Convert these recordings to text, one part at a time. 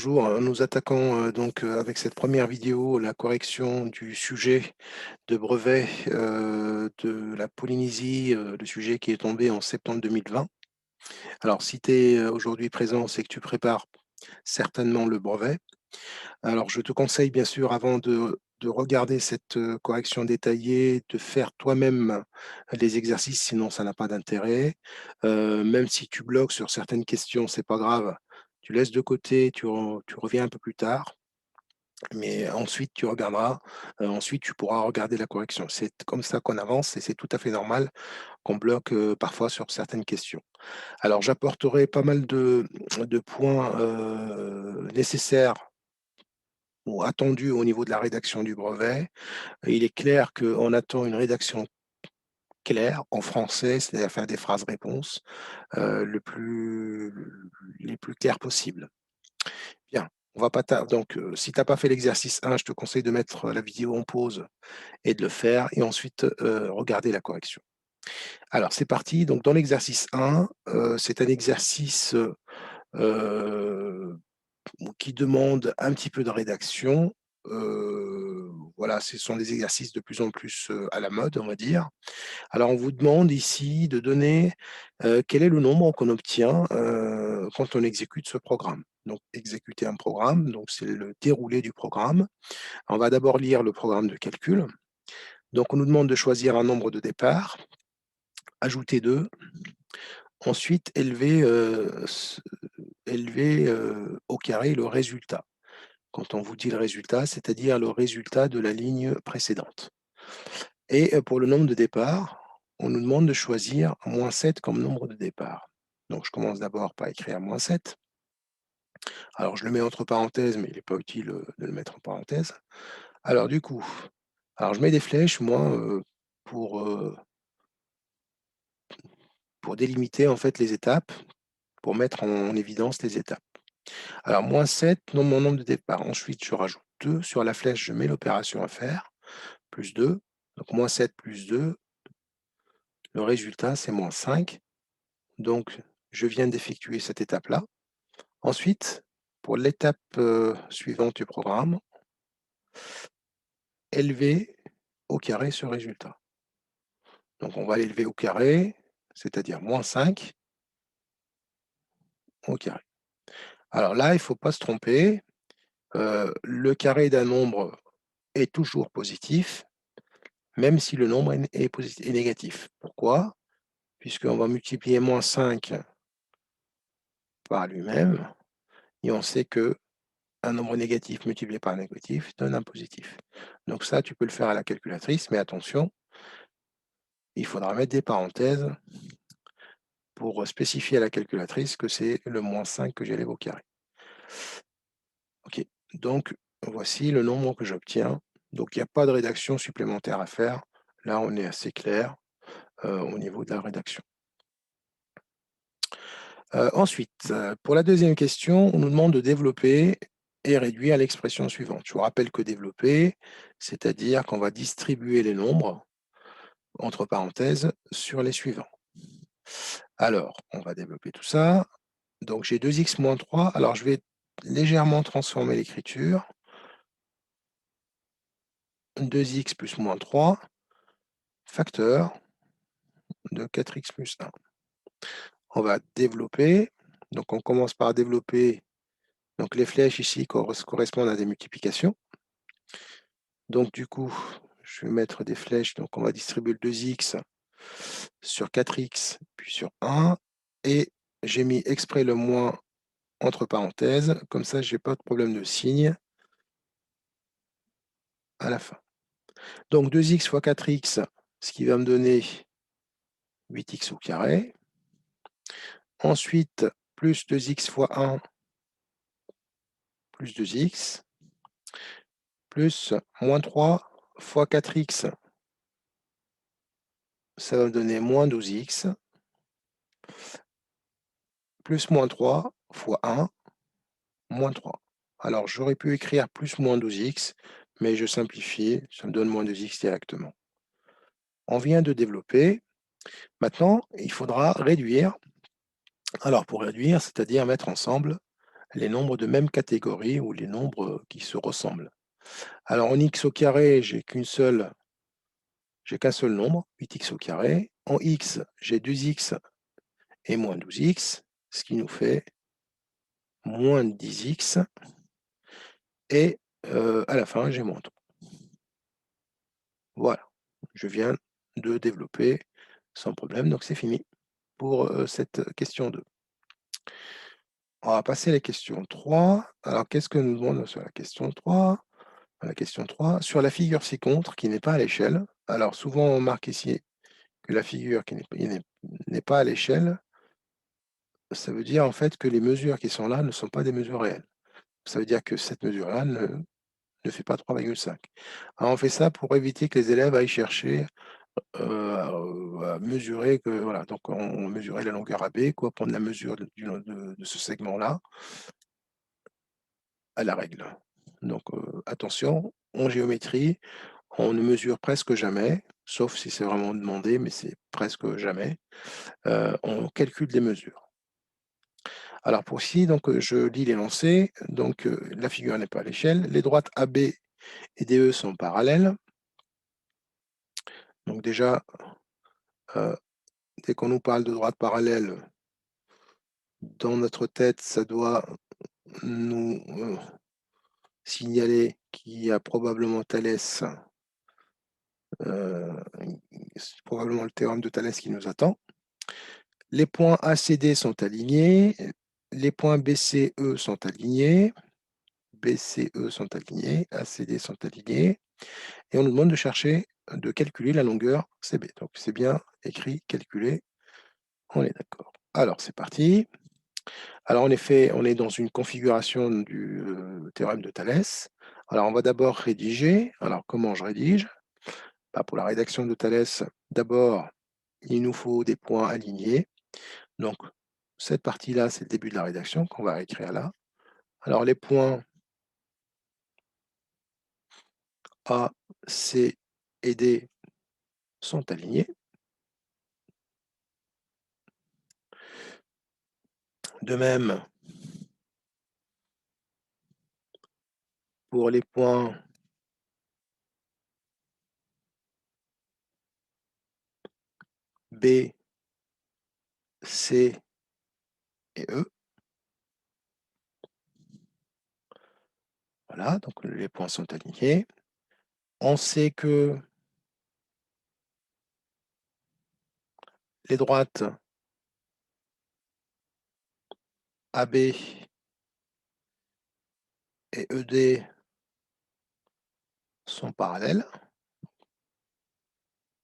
Bonjour, nous attaquons donc avec cette première vidéo la correction du sujet de brevet de la Polynésie, le sujet qui est tombé en septembre 2020. Alors si tu es aujourd'hui présent, c'est que tu prépares certainement le brevet. Alors je te conseille bien sûr avant de regarder cette correction détaillée, de faire toi-même les exercices, sinon ça n'a pas d'intérêt. Même si tu bloques sur certaines questions, c'est pas grave. Tu laisses de côté, tu reviens un peu plus tard. Mais ensuite, tu regarderas, ensuite tu pourras regarder la correction. C'est comme ça qu'on avance et c'est tout à fait normal qu'on bloque, parfois sur certaines questions. Alors j'apporterai pas mal de points, nécessaires ou attendus au niveau de la rédaction du brevet. Et il est clair qu'on attend une rédaction claire en français, c'est-à-dire faire des phrases-réponses, le plus les plus claires possibles. Bien, on va pas tar donc si tu as pas fait l'exercice 1, je te conseille de mettre la vidéo en pause et de le faire et ensuite, regarder la correction. Alors c'est parti, donc dans l'exercice 1, c'est un exercice, qui demande un petit peu de rédaction. Voilà, ce sont des exercices de plus en plus, à la mode, on va dire. Alors on vous demande ici de donner, quel est le nombre qu'on obtient, quand on exécute ce programme. Donc exécuter un programme, donc c'est le déroulé du programme. On va d'abord lire le programme de calcul. Donc on nous demande de choisir un nombre de départ, ajouter 2, ensuite élever, au carré le résultat. Quand on vous dit le résultat, c'est-à-dire le résultat de la ligne précédente. Et pour le nombre de départ, on nous demande de choisir -7 comme nombre de départ. Donc je commence d'abord par écrire -7. Alors je le mets entre parenthèses, mais il n'est pas utile, de le mettre en parenthèse. Alors du coup, alors je mets des flèches moi, pour, heu, pour délimiter en fait les étapes, pour mettre en évidence les étapes. Alors -7, mon nombre de départ. Ensuite, je rajoute 2 sur la flèche, je mets l'opération à faire, plus 2. Donc -7 plus 2, le résultat c'est -5. Donc je viens d'effectuer cette étape-là. Ensuite, pour l'étape, suivante du programme, élever au carré ce résultat. Donc on va l'élever au carré, c'est-à-dire -5 au carré. Alors là, il ne faut pas se tromper, le carré d'un nombre est toujours positif, même si le nombre est négatif. Pourquoi? Puisqu'on va multiplier -5 par lui-même et on sait qu'un nombre négatif multiplié par un négatif donne un positif. Donc ça, tu peux le faire à la calculatrice, mais attention, il faudra mettre des parenthèses pour spécifier à la calculatrice que c'est le -5 que j'élève au carré. OK, donc voici le nombre que j'obtiens. Donc il n'y a pas de rédaction supplémentaire à faire. Là, on est assez clair, au niveau de la rédaction. Ensuite, pour la deuxième question, on nous demande de développer et réduire l'expression suivante. Je vous rappelle que développer, c'est-à-dire qu'on va distribuer les nombres, entre parenthèses, sur les suivants. Alors, on va développer tout ça. Donc j'ai 2x moins 3. Alors je vais légèrement transformer l'écriture. 2x plus moins 3, facteur de 4x plus 1. On va développer. Donc on commence par développer. Donc les flèches ici correspondent à des multiplications. Donc du coup, je vais mettre des flèches. Donc on va distribuer le 2x sur 4x, puis sur 1. Et j'ai mis exprès le moins entre parenthèses. Comme ça, je n'ai pas de problème de signe à la fin. Donc 2x fois 4x, ce qui va me donner 8x au carré. Ensuite, plus 2x fois 1, plus 2x, plus moins 3 fois 4x, ça va me donner moins 12x, plus moins 3 fois 1, moins 3. Alors, j'aurais pu écrire plus moins 12x, mais je simplifie, ça me donne moins 2x directement. On vient de développer. Maintenant, il faudra réduire. Alors, pour réduire, c'est-à-dire mettre ensemble les nombres de même catégorie ou les nombres qui se ressemblent. Alors en x au carré, j'ai qu'un seul nombre, 8x au carré. En x, j'ai 2x et moins 12x, ce qui nous fait moins 10x. Et à la fin, j'ai moins 3. Voilà, je viens de développer sans problème, donc c'est fini pour cette question 2. On va passer à la question 3. Alors, qu'est-ce que nous demande sur la question 3? La question 3, sur la figure ci-contre qui n'est pas à l'échelle. Alors, souvent, on marque ici que la figure qui n'est pas à l'échelle, ça veut dire en fait que les mesures qui sont là ne sont pas des mesures réelles. Ça veut dire que cette mesure-là ne fait pas 3,5. Alors, on fait ça pour éviter que les élèves aillent chercher à mesurer que, voilà, donc on mesurait la longueur AB, quoi, prendre la mesure de ce segment-là à la règle. Donc, attention, en géométrie, on ne mesure presque jamais, sauf si c'est vraiment demandé, mais c'est presque jamais, on calcule des mesures. Alors pour ci, donc, je lis l'énoncé, donc, la figure n'est pas à l'échelle, les droites AB et DE sont parallèles. Donc déjà, dès qu'on nous parle de droites parallèles, dans notre tête, ça doit nous, signaler qu'il y a probablement Thalès, c'est probablement le théorème de Thalès qui nous attend. Les points A, C, D sont alignés, les points B, C, E sont alignés, B, C, E sont alignés, A, C, D sont alignés, et on nous demande de calculer la longueur CB. Donc c'est bien écrit, calculer, on est d'accord. Alors c'est parti. Alors en effet, on est dans une configuration du théorème de Thalès. Alors on va d'abord rédiger. Alors comment je rédige? Bah, pour la rédaction de Thalès, d'abord, il nous faut des points alignés. Donc cette partie-là, c'est le début de la rédaction qu'on va écrire là. Alors les points A, C et D sont alignés. De même, pour les points B, C et E. Voilà, donc les points sont alignés. On sait que les droites AB et ED sont parallèles,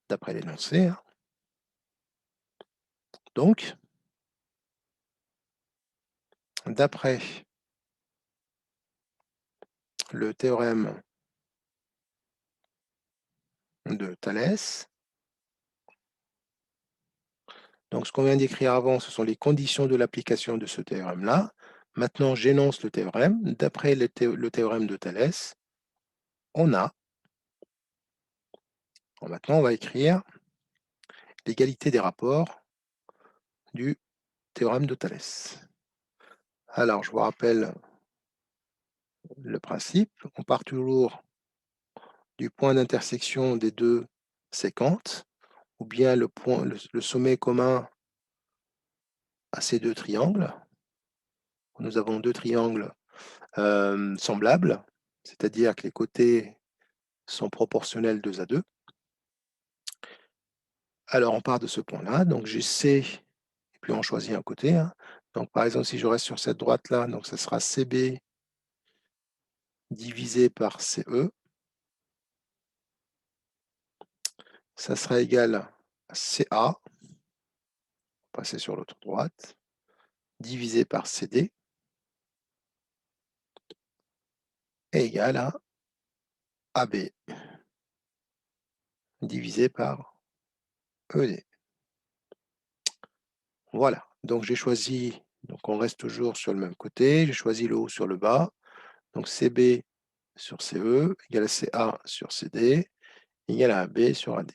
d'après l'énoncé, hein. Donc, d'après le théorème de Thalès, donc ce qu'on vient d'écrire avant, ce sont les conditions de l'application de ce théorème-là. Maintenant, j'énonce le théorème. D'après le théorème de Thalès, on a, maintenant on va écrire l'égalité des rapports du théorème de Thalès. Alors, je vous rappelle le principe. On part toujours du point d'intersection des deux séquentes, ou bien le sommet commun à ces deux triangles. Nous avons deux triangles semblables, c'est-à-dire que les côtés sont proportionnels 2 à 2. Alors, on part de ce point-là, donc j'ai C, et puis on choisit un côté, hein. Donc, par exemple, si je reste sur cette droite-là, donc ça sera CB divisé par CE. Ça sera égal à CA, passer sur l'autre droite, divisé par CD, est égal à AB, divisé par ED. Voilà, donc j'ai choisi, donc on reste toujours sur le même côté, j'ai choisi le haut sur le bas, donc CB sur CE égale à CA sur CD égale à AB sur AD.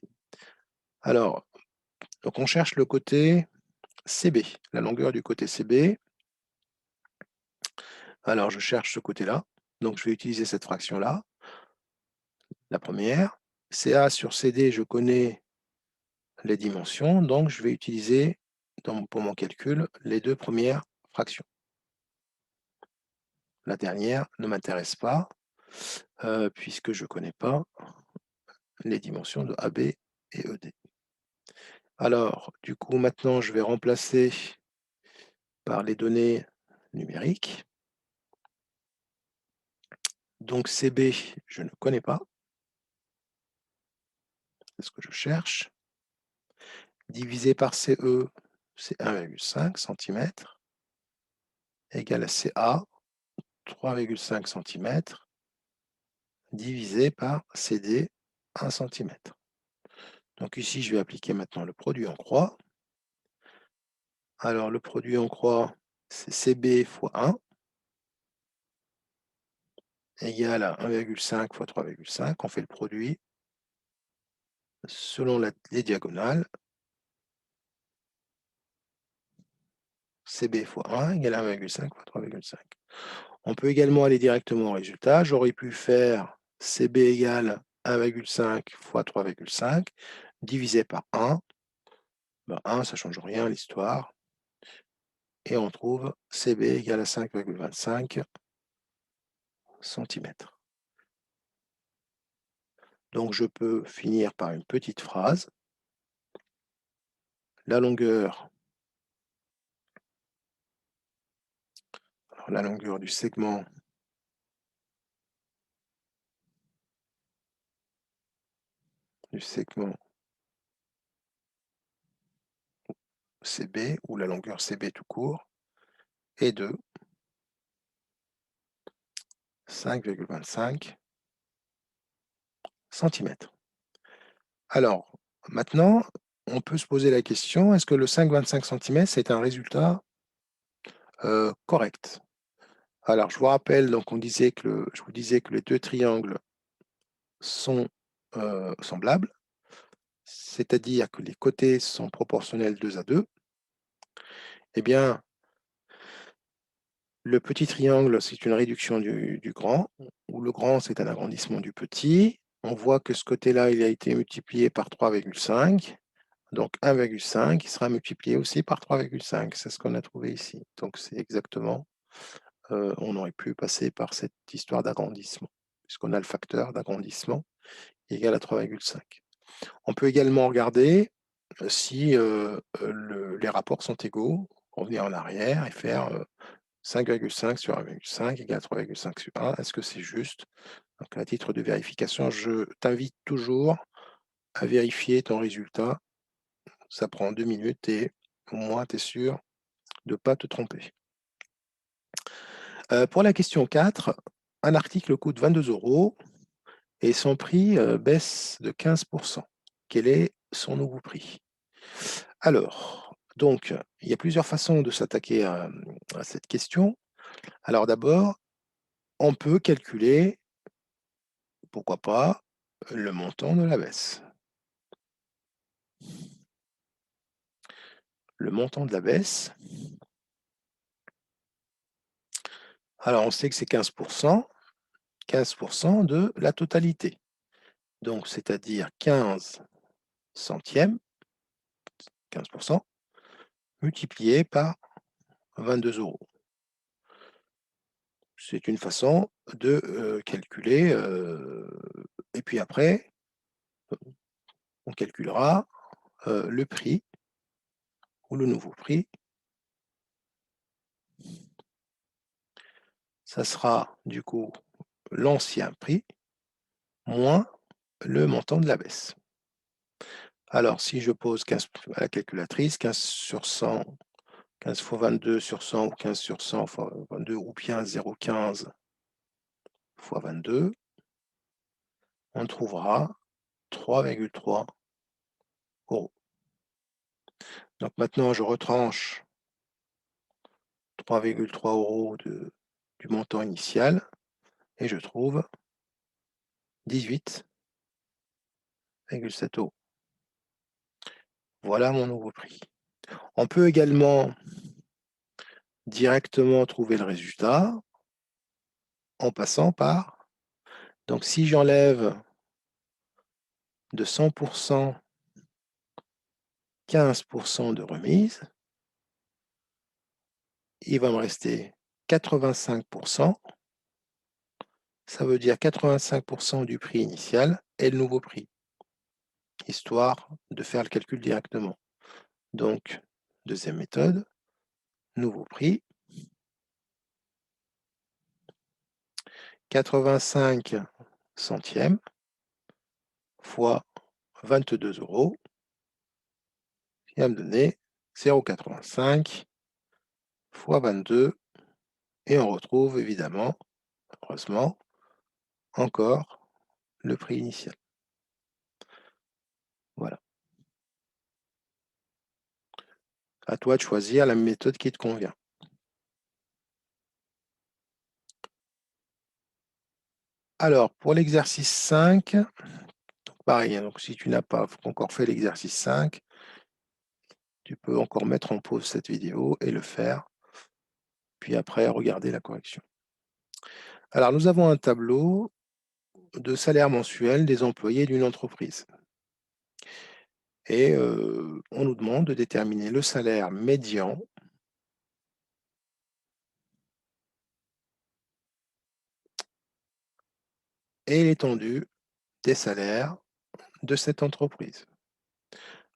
Alors, donc on cherche le côté CB, la longueur du côté CB. Alors, je cherche ce côté-là. Donc, je vais utiliser cette fraction-là, la première. CA sur CD, je connais les dimensions, donc je vais utiliser pour mon calcul les 2 premières fractions. La dernière ne m'intéresse pas, puisque je ne connais pas les dimensions de AB et ED. Alors, du coup, maintenant, je vais remplacer par les données numériques. Donc CB, je ne connais pas. C'est ce que je cherche. Divisé par CE, c'est 1,5 cm, égale à CA, 3,5 cm, divisé par CD, 1 cm. Donc ici, je vais appliquer maintenant le produit en croix. Alors, le produit en croix, c'est CB fois 1, égale à 1,5 fois 3,5. On fait le produit selon les diagonales. CB fois 1 égale à 1,5 fois 3,5. On peut également aller directement au résultat. J'aurais pu faire CB égale 1,5 fois 3,5 divisé par 1. 1, ça ne change rien à l'histoire. Et on trouve CB égale à 5,25 cm. Donc je peux finir par une petite phrase. La longueur, la longueur du segment CB, ou la longueur CB tout court, est de 5,25 cm. Alors, maintenant, on peut se poser la question, est-ce que le 5,25 cm, c'est un résultat correct? Alors, je vous rappelle, donc je vous disais que les deux triangles sont semblables, c'est-à-dire que les côtés sont proportionnels 2 à 2. Eh bien, le petit triangle, c'est une réduction du grand, ou le grand, c'est un agrandissement du petit. On voit que ce côté-là, il a été multiplié par 3,5. Donc 1,5 qui sera multiplié aussi par 3,5. C'est ce qu'on a trouvé ici. Donc c'est exactement, on aurait pu passer par cette histoire d'agrandissement, puisqu'on a le facteur d'agrandissement égal à 3,5. On peut également regarder si les rapports sont égaux, revenir en arrière et faire 5,5 sur 1,5 égale à 3,5 sur 1. Est-ce que c'est juste? Donc à titre de vérification, je t'invite toujours à vérifier ton résultat. Ça prend 2 minutes et au moins tu es sûr de ne pas te tromper. Pour la question 4, un article coûte 22 € et son prix baisse de 15 %. Quel est son nouveau prix? Alors, donc, il y a plusieurs façons de s'attaquer à cette question. Alors d'abord, on peut calculer, pourquoi pas, le montant de la baisse. Le montant de la baisse, alors on sait que c'est 15 %, 15 % de la totalité. Donc, c'est-à-dire 15 centièmes, 15 %, multiplié par 22 €. C'est une façon de calculer, et puis après, on calculera le prix ou le nouveau prix. Ça sera du coup l'ancien prix moins le montant de la baisse. Alors, si je pose 15 à la calculatrice, 15 sur 100, 15 fois 22 sur 100 ou 15 sur 100 fois 22 ou bien 0,15 fois 22, on trouvera 3,3 €. Donc maintenant, je retranche 3,3 € du montant initial et je trouve 18,7 €. Voilà mon nouveau prix. On peut également directement trouver le résultat. en passant par, donc si j'enlève de 100% 15% de remise, il va me rester 85%. Ça veut dire 85% du prix initial et le nouveau prix, histoire de faire le calcul directement. Donc, deuxième méthode, nouveau prix, 85 centièmes fois 22 €, qui va me donner 0,85 fois 22, et on retrouve évidemment, heureusement, encore le prix initial. Voilà. À toi de choisir la méthode qui te convient. Alors, pour l'exercice 5, pareil, hein, donc si tu n'as pas encore fait l'exercice 5, tu peux encore mettre en pause cette vidéo et le faire, puis après regarder la correction. Alors, nous avons un tableau de salaire mensuel des employés d'une entreprise. Et on nous demande de déterminer le salaire médian et l'étendue des salaires de cette entreprise.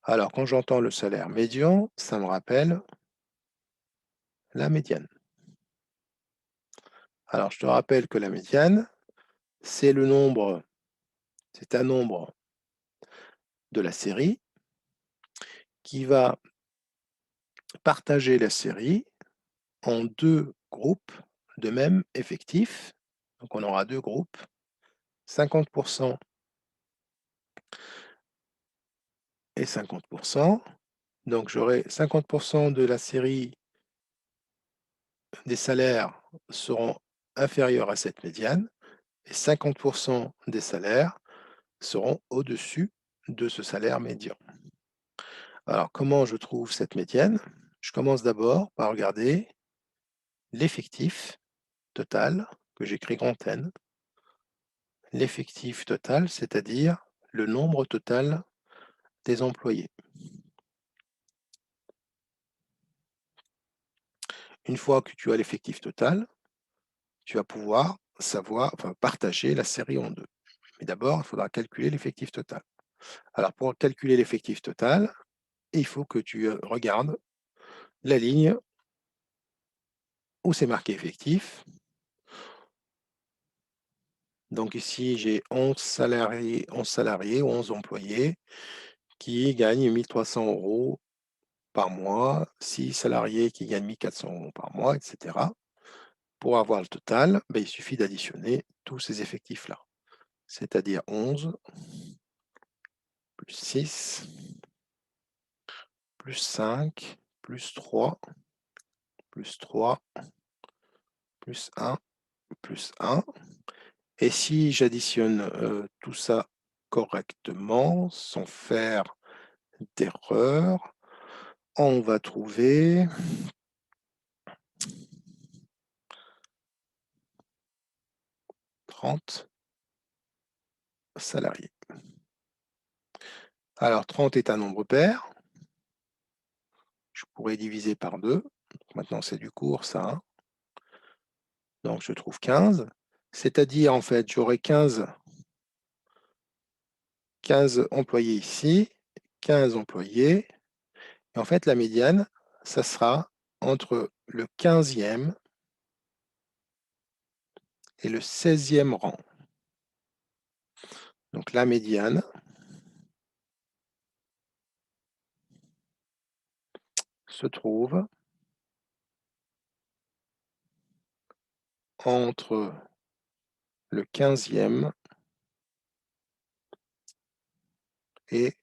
Alors, quand j'entends le salaire médian, ça me rappelle la médiane. Alors, je te rappelle que la médiane, c'est un nombre de la série qui va partager la série en deux groupes de même effectif. Donc, on aura deux groupes, 50% et 50%. Donc, j'aurai 50% de la série des salaires seront inférieurs à cette médiane et 50% des salaires seront au-dessus de ce salaire médian. Alors, comment je trouve cette médiane? Je commence d'abord par regarder l'effectif total, que j'écris grand N. L'effectif total, c'est-à-dire le nombre total des employés. Une fois que tu as l'effectif total, tu vas pouvoir partager la série en deux. Mais d'abord, il faudra calculer l'effectif total. Alors, pour calculer l'effectif total, il faut que tu regardes la ligne où c'est marqué effectif. Donc ici, j'ai 11 salariés, 11 employés qui gagnent 1 300 € par mois, 6 salariés qui gagnent 1 400 € par mois, etc. Pour avoir le total, il suffit d'additionner tous ces effectifs-là, c'est-à-dire 11 plus 6 plus 5 plus 3 plus 3 plus 1 plus 1. Et si j'additionne tout ça correctement, sans faire d'erreur, on va trouver 30 salariés. Alors 30 est un nombre pair. Je pourrais diviser par 2. Maintenant, c'est du court, ça. Hein. Donc, je trouve 15. C'est-à-dire, en fait, j'aurai 15 employés ici, 15 employés. Et en fait, la médiane, ça sera entre le 15e et le 16e rang. Donc, la médiane se trouve entre le 15e et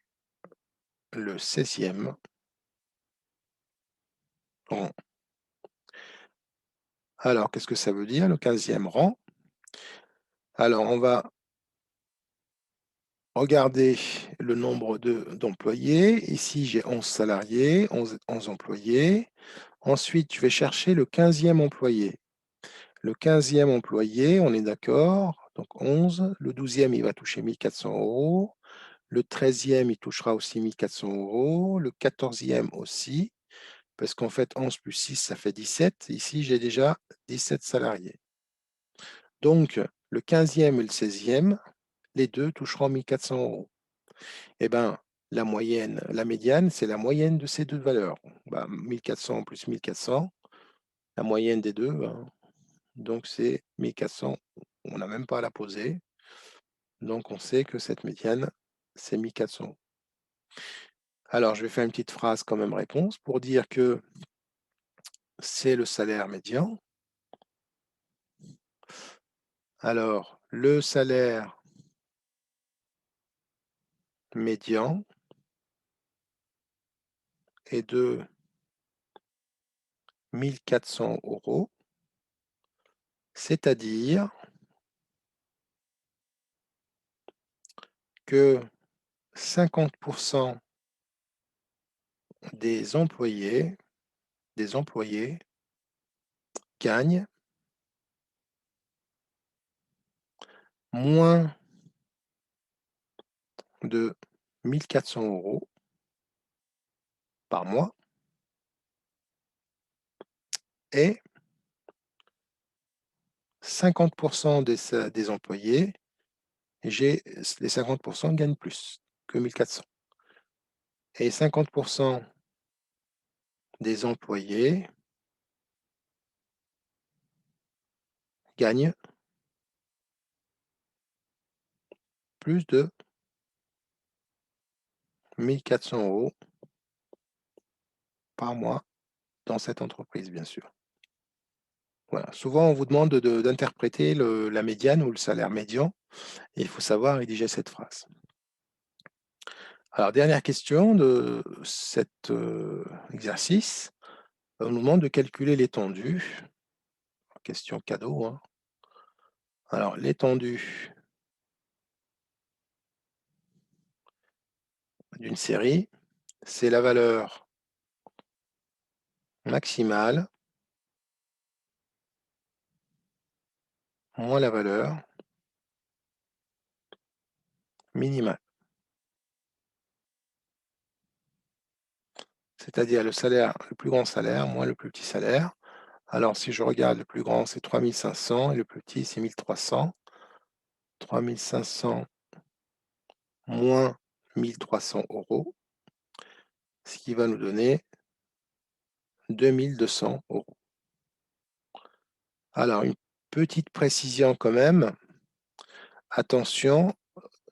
le 16e rang. Alors, qu'est-ce que ça veut dire, le 15e rang? Alors, on va regarder le nombre d'employés. Ici, j'ai 11 salariés, 11 employés. Ensuite, je vais chercher le 15e employé. Le 15e employé, on est d'accord, donc 11. Le 12e, il va toucher 1 400 €. Le 13e, il touchera aussi 1 400 €. Le 14e aussi, parce qu'en fait, 11 plus 6, ça fait 17. Ici, j'ai déjà 17 salariés. Donc, le 15e et le 16e, les deux toucheront 1 400 €. Eh bien, la moyenne, la médiane, c'est la moyenne de ces deux valeurs. 1 400 plus 1 400, la moyenne des deux, donc c'est 1 400. On n'a même pas à la poser. Donc, on sait que cette médiane, c'est 1 400 €. Alors, je vais faire une petite phrase quand même réponse pour dire que c'est le salaire médian. Alors, le salaire médian est de 1 400 €, c'est-à-dire que 50% des employés gagnent moins de 1 400 € par mois et 50% des employés, les 50% gagnent plus que 1 400. Et 50% des employés gagnent plus de 1 400 € par mois dans cette entreprise, bien sûr. Voilà. Souvent, on vous demande d'interpréter la médiane ou le salaire médian, et il faut savoir rédiger cette phrase. Alors, dernière question de cet exercice. On nous demande de calculer l'étendue. Question cadeau, hein. Alors, l'étendue d'une série, c'est la valeur maximale moins la valeur minimale. C'est-à-dire le plus grand salaire moins le plus petit salaire. Alors, si je regarde, le plus grand, c'est 3 500 et le plus petit, c'est 1 300. 3 500 moins 1 300 €, ce qui va nous donner 2 200 €. Alors, une petite précision quand même. Attention,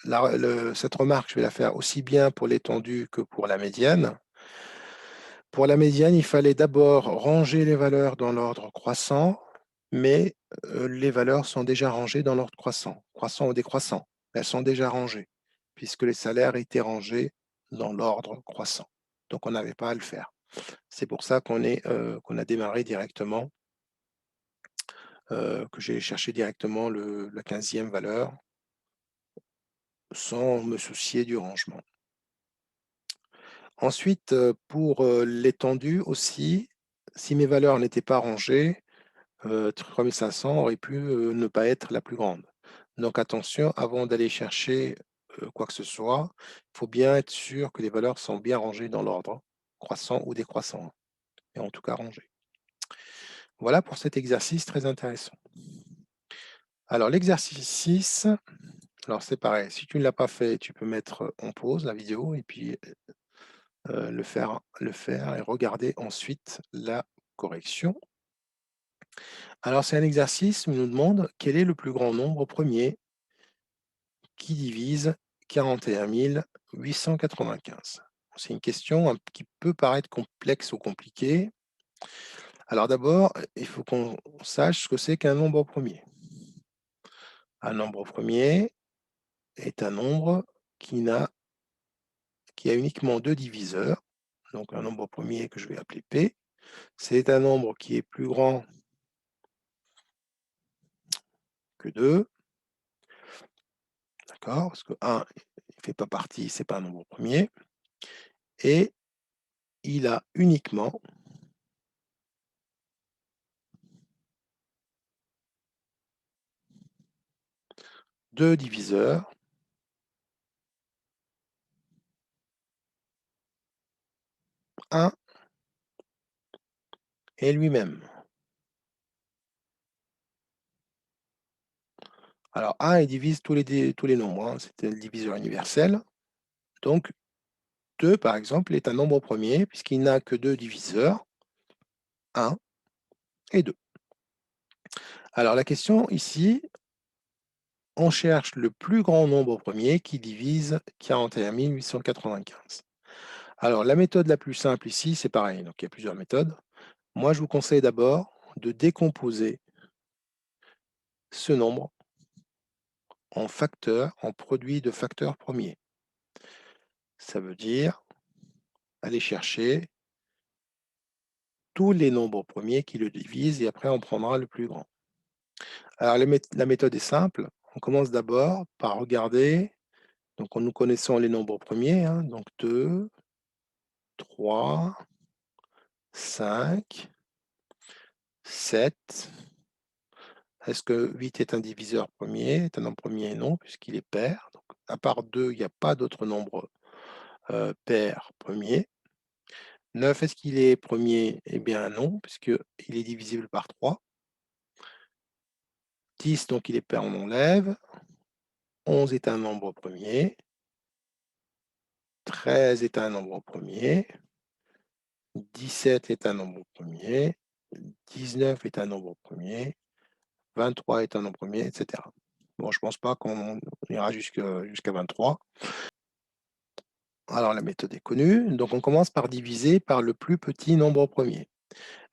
cette remarque, je vais la faire aussi bien pour l'étendue que pour la médiane. Pour la médiane, il fallait d'abord ranger les valeurs dans l'ordre croissant, mais les valeurs sont déjà rangées dans l'ordre croissant ou décroissant. Elles sont déjà rangées, puisque les salaires étaient rangés dans l'ordre croissant. Donc, on n'avait pas à le faire. C'est pour ça qu'on a démarré directement, que j'ai cherché directement la 15e valeur, sans me soucier du rangement. Ensuite, pour l'étendue aussi, si mes valeurs n'étaient pas rangées, 3 500 aurait pu ne pas être la plus grande. Donc attention, avant d'aller chercher quoi que ce soit, il faut bien être sûr que les valeurs sont bien rangées dans l'ordre, croissant ou décroissant, et en tout cas rangées. Voilà pour cet exercice très intéressant. Alors l'exercice 6, alors c'est pareil, si tu ne l'as pas fait, tu peux mettre en pause la vidéo et puis le faire et regarder ensuite la correction. Alors c'est un exercice où il nous demande quel est le plus grand nombre premier qui divise 41 895. C'est une question qui peut paraître complexe ou compliquée. Alors d'abord, il faut qu'on sache ce que c'est qu'un nombre premier. Un nombre premier est un nombre qui a uniquement deux diviseurs. Donc un nombre premier que je vais appeler P, c'est un nombre qui est plus grand que 2, d'accord? Parce que 1 ne fait pas partie, ce n'est pas un nombre premier. Et il a uniquement 2 diviseurs, 1 et lui-même. Alors 1, il divise tous les nombres, hein, c'est le diviseur universel. Donc 2, par exemple, est un nombre premier puisqu'il n'a que 2 diviseurs, 1 et 2. Alors la question ici, on cherche le plus grand nombre premier qui divise 41 895. Alors la méthode la plus simple ici, c'est pareil, donc il y a plusieurs méthodes. Moi, je vous conseille d'abord de décomposer ce nombre en facteurs, en produits de facteurs premiers. Ça veut dire aller chercher tous les nombres premiers qui le divisent et après on prendra le plus grand. Alors la méthode est simple. On commence d'abord par regarder, donc nous connaissons les nombres premiers, hein, donc 2, 3, 5, 7. Est-ce que 8 est un diviseur premier, est un nombre premier? Non, puisqu'il est pair. Donc, à part 2, il n'y a pas d'autres nombres pairs premiers. 9, est-ce qu'il est premier? Eh bien non, puisqu'il est divisible par 3. 10, donc il est pair, on enlève. 11 est un nombre premier. 13 est un nombre premier. 17 est un nombre premier. 19 est un nombre premier. 23 est un nombre premier, etc. Bon, je ne pense pas qu'on ira jusqu'à 23. Alors, la méthode est connue. Donc, on commence par diviser par le plus petit nombre premier.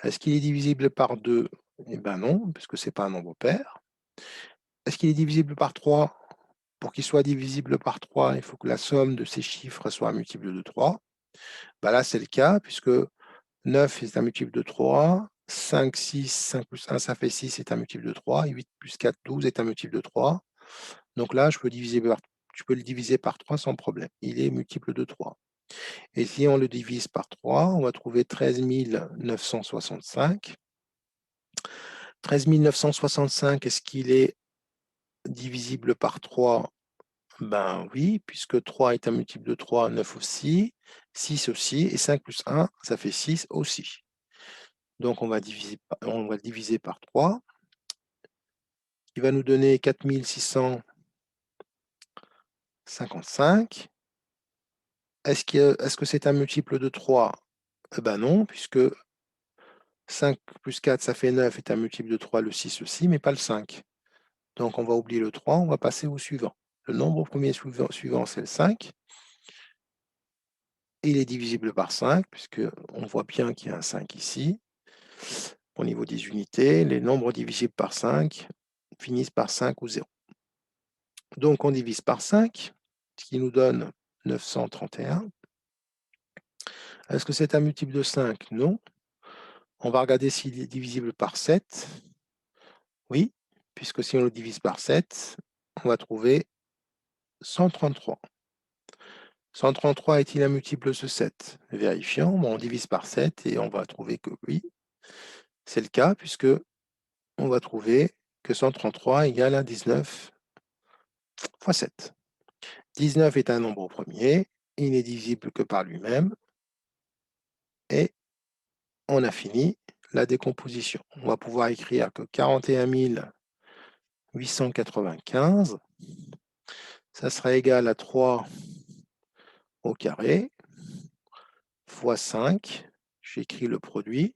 Est-ce qu'il est divisible par 2? Eh bien non, puisque ce n'est pas un nombre pair. Est-ce qu'il est divisible par 3? Pour qu'il soit divisible par 3, il faut que la somme de ces chiffres soit un multiple de 3. Ben là, c'est le cas, puisque 9 est un multiple de 3. 5, 6, 5 plus 1, ça fait 6, c'est un multiple de 3. 8 plus 4, 12 est un multiple de 3. Donc là, je peux le diviser par 3 sans problème. Il est multiple de 3. Et si on le divise par 3, on va trouver 13 965. 13 965, est-ce qu'il est divisible par 3? Ben oui, puisque 3 est un multiple de 3, 9 aussi, 6 aussi, et 5 plus 1, ça fait 6 aussi. Donc on va le diviser par 3. Il va nous donner 4 655. Est-ce que c'est un multiple de 3? Eh ben non, puisque 5 plus 4, ça fait 9, est un multiple de 3, le 6 aussi, mais pas le 5. Donc on va oublier le 3, on va passer au suivant. Le nombre premier suivant, c'est le 5. Il est divisible par 5, puisqu'on voit bien qu'il y a un 5 ici. Au niveau des unités, les nombres divisibles par 5 finissent par 5 ou 0. Donc on divise par 5, ce qui nous donne 931. Est-ce que c'est un multiple de 5? Non. On va regarder s'il est divisible par 7. Oui, puisque si on le divise par 7, on va trouver 133. 133 est-il un multiple de 7? Vérifions, on divise par 7 et on va trouver que oui, c'est le cas, puisque on va trouver que 133 égale à 19 fois 7. 19 est un nombre premier, il n'est divisible que par lui-même, et on a fini la décomposition. On va pouvoir écrire que 41 895, ça sera égal à 3 au carré, fois 5, j'écris le produit,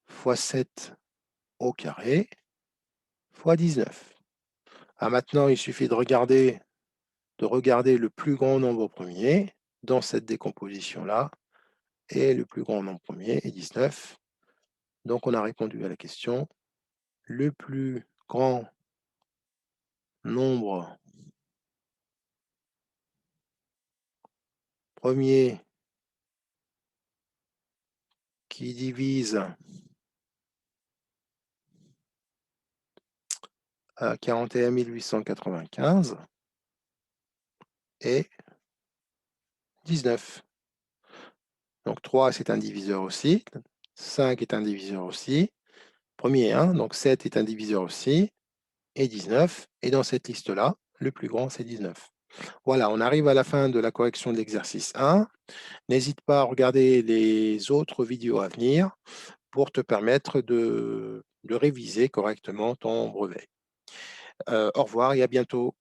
fois 7 au carré, fois 19. Ah, maintenant, il suffit de regarder le plus grand nombre premier dans cette décomposition-là, et le plus grand nombre premier est 19. Donc, on a répondu à la question. Le plus grand nombre premier qui divise 41 895 est 19. Donc 3, c'est un diviseur aussi. 5 est un diviseur aussi. Premier 1, donc 7 est un diviseur aussi. et 19. Et dans cette liste-là, le plus grand, c'est 19. Voilà, on arrive à la fin de la correction de l'exercice 1. N'hésite pas à regarder les autres vidéos à venir pour te permettre de réviser correctement ton brevet. Au revoir et à bientôt.